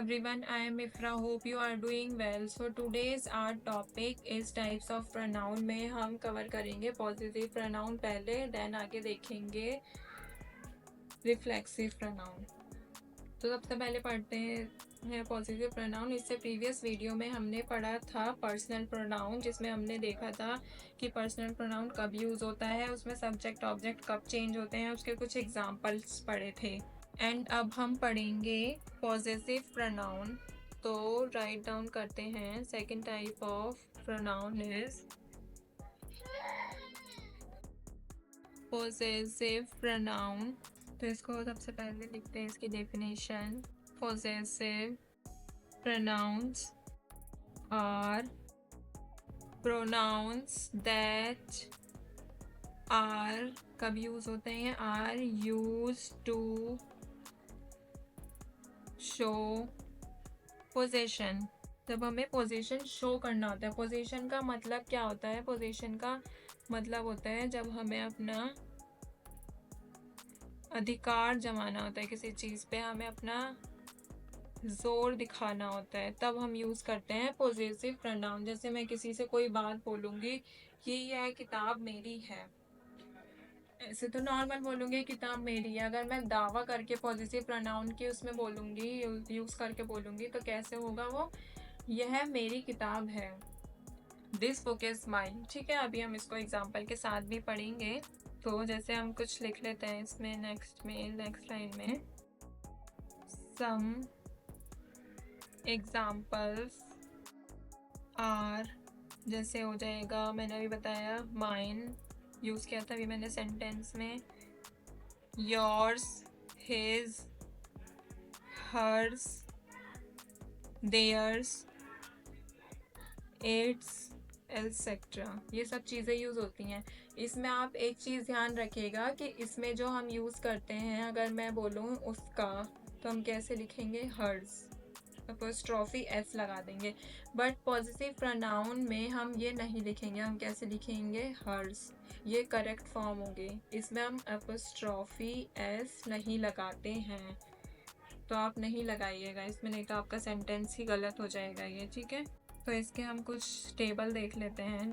everyone, I am Ifra. Hope you are doing well. So today's our topic is types of pronoun में हम cover करेंगे positive pronoun पहले, then आगे देखेंगे reflexive pronoun. तो सबसे पहले पढ़ते हैं पॉजिटिव प्रोनाउन. इससे प्रीवियस वीडियो में हमने पढ़ा था पर्सनल प्रोनाउन, जिसमें हमने देखा था कि पर्सनल प्रोनाउन कब यूज़ होता है, उसमें सब्जेक्ट ऑब्जेक्ट कब चेंज होते हैं, उसके कुछ एग्जांपल्स पढ़े थे. एंड अब हम पढ़ेंगे पॉजेसिव प्रोनाउन. तो राइट डाउन करते हैं. Second type of pronoun is possessive pronoun. तो इसको सबसे पहले लिखते हैं इसकी definition. Possessive pronouns are pronouns that are कब यूज होते हैं, are used to show possession. जब हमें पोजीशन शो करना होता है. पोजीशन का मतलब क्या होता है? पोजीशन का मतलब होता है जब हमें अपना अधिकार जमाना होता है किसी चीज़ पे, हमें अपना जोर दिखाना होता है, तब हम यूज़ करते हैं पॉजिटिव प्रोनाउन. जैसे मैं किसी से कोई बात बोलूँगी कि यह किताब मेरी है, ऐसे तो नॉर्मल बोलूँगी किताब मेरी है. अगर मैं दावा करके पॉजिटिव प्रोनाउन की उसमें बोलूँगी, यूज़ करके बोलूँगी, तो कैसे होगा वो? यह मेरी किताब है, दिस बुक इज़ माइन. ठीक है, अभी हम इसको एग्जाम्पल के साथ भी पढ़ेंगे. तो जैसे हम कुछ लिख लेते हैं इसमें नेक्स्ट लाइन में. सम एग्जाम्पल्स आर, जैसे हो जाएगा, मैंने अभी बताया माइन यूज़ किया था अभी मैंने सेंटेंस में. Yours, his, hers, theirs, its, etcetera. ये सब चीज़ें यूज़ होती हैं. इसमें आप एक चीज़ ध्यान रखिएगा कि इसमें जो हम यूज़ करते हैं, अगर मैं बोलूँ उसका, तो हम कैसे लिखेंगे? हर्स, अपोस्ट्रोफी एस लगा देंगे. बट पॉजिटिव प्रोनाउन में हम ये नहीं लिखेंगे. हम कैसे लिखेंगे? हर्स. ये करेक्ट फॉर्म होंगे. इसमें हम अपोस्ट्रोफी एस नहीं लगाते हैं, तो आप नहीं लगाइएगा इसमें, नहीं तो आपका सेंटेंस ही गलत हो जाएगा ये. ठीक है, तो इसके हम कुछ टेबल देख लेते हैं,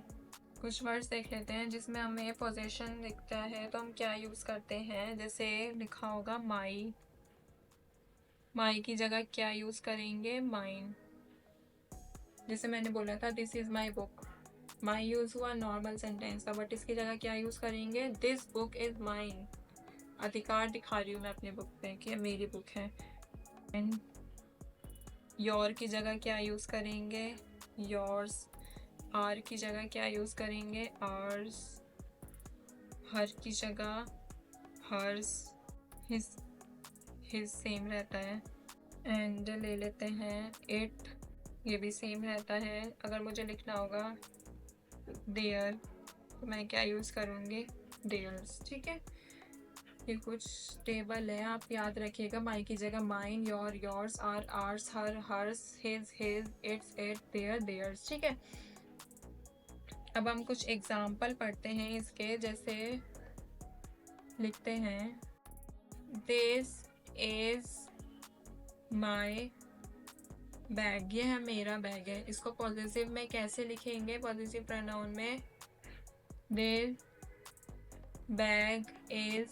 कुछ वर्ड्स देख लेते हैं जिसमें हमें पोजेशन दिखता है, तो हम क्या यूज़ करते हैं. जैसे लिखा होगा माई, माई की जगह क्या यूज़ करेंगे? माइन. जैसे मैंने बोला था this is my book, my use हुआ नॉर्मल सेंटेंस था, बट इसकी जगह क्या यूज़ करेंगे? This book is mine. अधिकार दिखा रही हूँ मैं अपने बुक पे कि मेरी बुक है. एंड योर की जगह क्या यूज़ करेंगे? योर्स. आर की जगह क्या यूज़ करेंगे? आर्स. हर की जगह हर्स. हिज, हिज सेम रहता है. एंड ले लेते हैं इट, ये भी सेम रहता है. अगर मुझे लिखना होगा देयर, तो मैं क्या यूज़ करूँगी? देयर्स. ठीक है, ये कुछ टेबल है, आप याद रखिएगा. माई की जगह mine, your, yours, our, ours, her, hers, his, its, it, their, theirs. ठीक है, अब हम कुछ एग्जाम्पल पढ़ते हैं इसके. जैसे लिखते हैं दिस इज माई बैग, ये है मेरा बैग है. इसको पॉजिटिव में कैसे लिखेंगे? पॉजिटिव प्रोनाउन में दिस बैग इज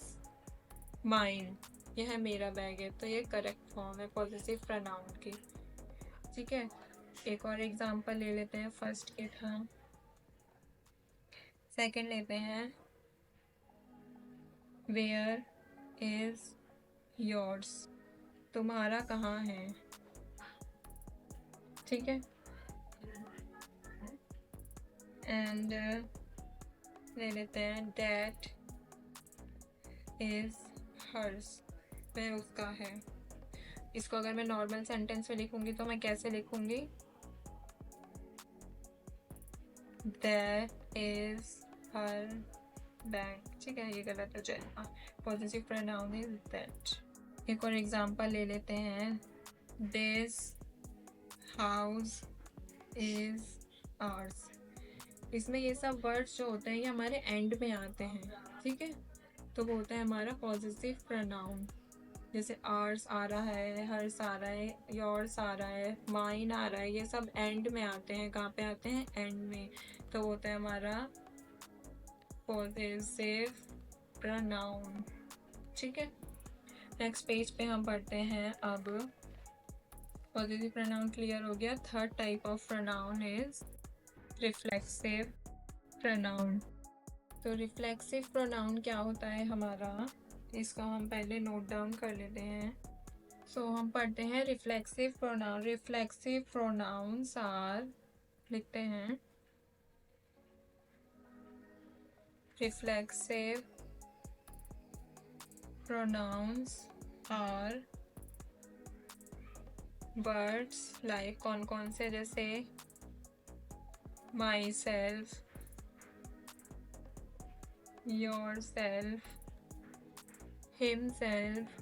माइन, यह है मेरा बैग है. तो ये करेक्ट फॉर्म है पॉजिटिव प्रोनाउन की. ठीक है, एक और एग्जांपल ले लेते हैं. फर्स्ट के था, सेकंड लेते हैं. वेयर इज योर्स, तुम्हारा कहाँ है. ठीक है, एंड ले लेते हैं दैट इज हर्स, वह उसका है. इसको अगर मैं नॉर्मल सेंटेंस में लिखूंगी तो मैं कैसे लिखूंगी? That is her bag. ठीक है, ये गलत हो जाएगा. Positive pronoun is that. एक और एग्जांपल ले लेते हैं. This house is ours. इसमें ये सब वर्ड्स जो होते हैं ये हमारे एंड में आते हैं. ठीक है, तो वो होता है हमारा पॉजिटिव प्रोनाउन. जैसे आर्स आ रहा है, हर्स आ रहा है, योर्स आ रहा है, माइन आ रहा है, ये सब एंड में आते हैं। कहाँ पे आते हैं? एंड में। तो होता है हमारा पॉसेसिव प्रोनाउन। ठीक है, नेक्स्ट पेज पे हम पढ़ते हैं अब। पॉसेसिव प्रोनाउन क्लियर हो गया। Third type of pronoun is reflexive pronoun. तो रिफ्लेक्सिव प्रोनाउन क्या होता है हमारा, इसका हम पहले नोट डाउन कर लेते हैं। सो हम पढ़ते हैं reflexive pronoun. Reflexive pronouns are, लिखते हैं, reflexive pronouns are words like, कौन कौन से, जैसे myself, yourself, himself,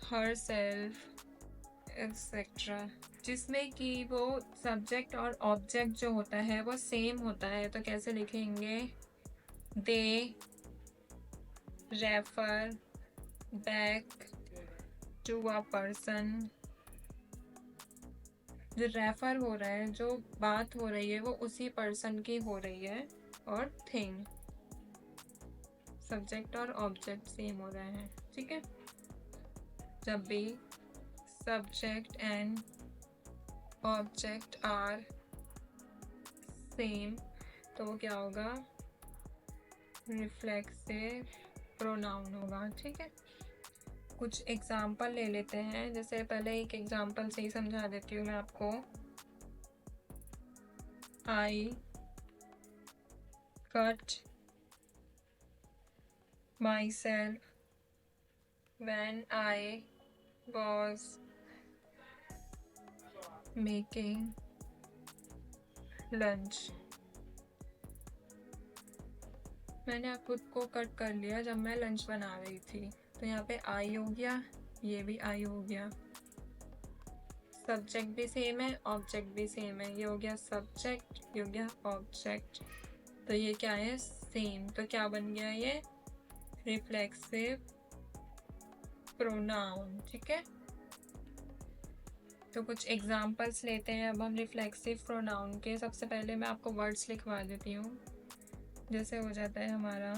herself etcetera, जिसमें कि वो सब्जेक्ट और ऑब्जेक्ट जो होता है वो सेम होता है। तो कैसे लिखेंगे? They refer back to a person. जो रेफर हो रहा है, जो बात हो रही है, वो उसी पर्सन की हो रही है। और थिंग, सब्जेक्ट और ऑब्जेक्ट सेम हो रहा है। ठीक है, जब भी subject and object are same तो वो क्या होगा? रिफ्लेक्सिव प्रोनाउन होगा। ठीक है, कुछ एग्जाम्पल ले लेते हैं। जैसे पहले एक एग्जाम्पल से ही समझा देती हूँ मैं आपको। I cut my self when I was making lunch. मैंने खुद को कट कर लिया जब मैं लंच बना रही थी। तो यहाँ पे आई हो गया, ये भी आई हो गया। सब्जेक्ट भी सेम है, ऑब्जेक्ट भी सेम है। ये हो गया सब्जेक्ट, ये हो गया ऑब्जेक्ट। तो ये क्या है? सेम। तो क्या बन गया ये? Reflexive pronoun. ठीक है, तो कुछ एग्जांपल्स लेते हैं अब हम रिफ्लेक्सिव प्रोनाउन के। सबसे पहले मैं आपको वर्ड्स लिखवा देती हूँ। जैसे हो जाता है हमारा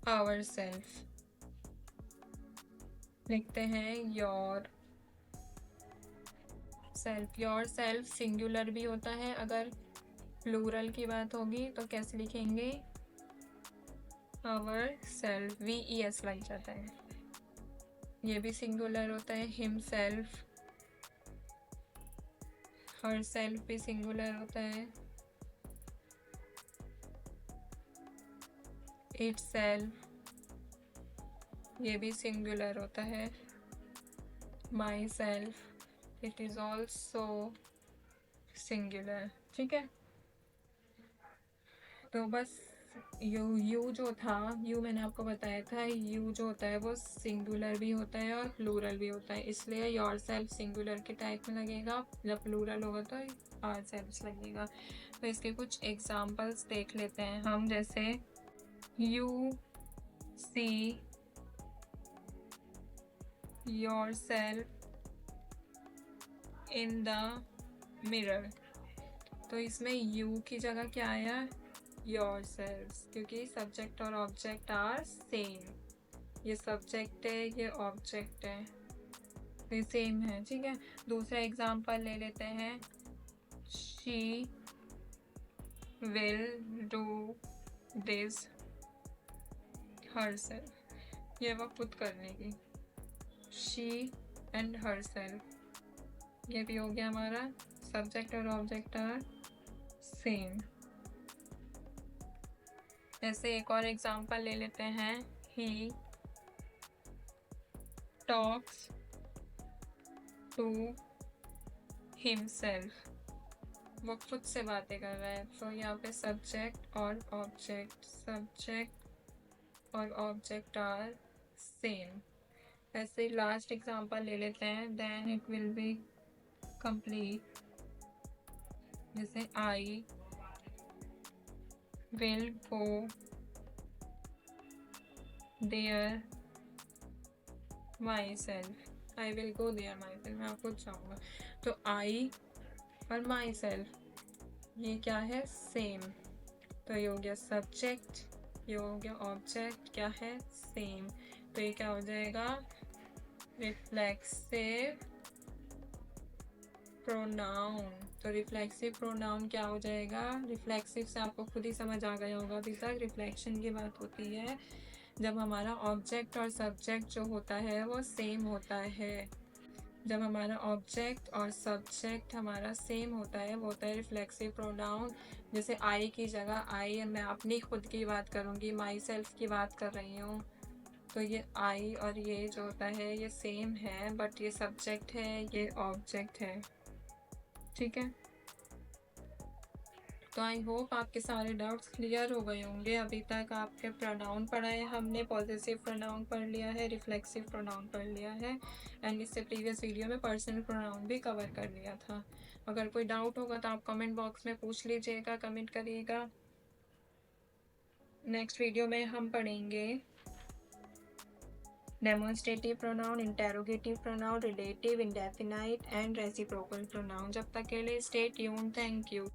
आवर सेल्फ, लिखते हैं your self. Your self singular भी होता है। अगर प्लूरल की बात होगी तो कैसे लिखेंगे? आवर सेल्फ, VES लग जाता है। ये भी सिंगुलर होता है। हिम सेल्फ, हर सेल्फ भी सिंगुलर होता है। इट सेल्फ, ये भी सिंगुलर होता है। My self, it is also singular. ठीक है, तो बस यू जो था, यू मैंने आपको बताया था, यू जो होता है वो सिंगुलर भी होता है और प्लूरल भी होता है। इसलिए योर सेल्फ सिंगुलर के टाइप में लगेगा, जब प्लूरल होगा तो आवर सेल्फ लगेगा। तो इसके कुछ एग्जांपल्स देख लेते हैं हम। जैसे you see your self in the mirror. तो इसमें यू की जगह क्या आया? योर सेल्फ, क्योंकि सब्जेक्ट और ऑब्जेक्ट आर सेम। ये सब्जेक्ट है, ये ऑब्जेक्ट है, ये सेम है। ठीक है, दूसरा एग्जांपल ले लेते हैं। She will do this herself, ये वो खुद कर लेगी। शी एंड herself, ये भी हो गया हमारा सब्जेक्ट और ऑब्जेक्ट आर सेम। ऐसे एक और एग्जांपल ले लेते हैं। ही टॉक्स टू हिमसेल्फ, वो खुद से बातें कर रहा है। तो यहाँ पे सब्जेक्ट और ऑब्जेक्ट, सब्जेक्ट और ऑब्जेक्ट आर सेम। ऐसे लास्ट एग्जांपल ले लेते हैं, then it will be complete. जैसे I will go there myself, I will go there myself, मैं खुद जाऊँगा। तो आई और माई सेल्फ ये क्या है, सेम। तो ये हो गया सब्जेक्ट, ये हो गया ऑब्जेक्ट, क्या है, सेम। तो ये क्या हो जाएगा, रिफ्लेक्सिव प्रोनाउन। तो रिफ्लेक्सिव प्रोनाउन क्या हो जाएगा, रिफ्लेक्सिव से आपको खुद ही समझ आ गया होगा अभी तक, रिफ्लेक्शन की बात होती है जब हमारा ऑब्जेक्ट और सब्जेक्ट जो होता है वो सेम होता है। जब हमारा ऑब्जेक्ट और सब्जेक्ट हमारा सेम होता है वो होता है रिफ्लेक्सिव प्रोनाउन। जैसे आई की जगह आई, मैं अपनी खुद की बात करूँगी, माई सेल्फ की बात कर रही हूँ, तो ये आई और ये जो होता है ये सेम है, बट ये सब्जेक्ट है, ये ऑब्जेक्ट है, ठीक है। तो आई होप आपके सारे डाउट्स क्लियर हो गए होंगे। अभी तक आपके प्रोनाउन पढ़ा है हमने, पॉजेसिव प्रोनाउन पढ़ लिया है, रिफ्लेक्सिव प्रोनाउन पढ़ लिया है, एंड इससे प्रीवियस वीडियो में पर्सनल प्रोनाउन भी कवर कर लिया था। अगर कोई डाउट होगा तो आप कमेंट बॉक्स में पूछ लीजिएगा, कमेंट करिएगा। नेक्स्ट वीडियो में हम पढ़ेंगे demonstrative pronoun, interrogative pronoun, relative, indefinite and reciprocal pronoun. जब तक के लिए स्टे ट्यून्ड, थैंक यू।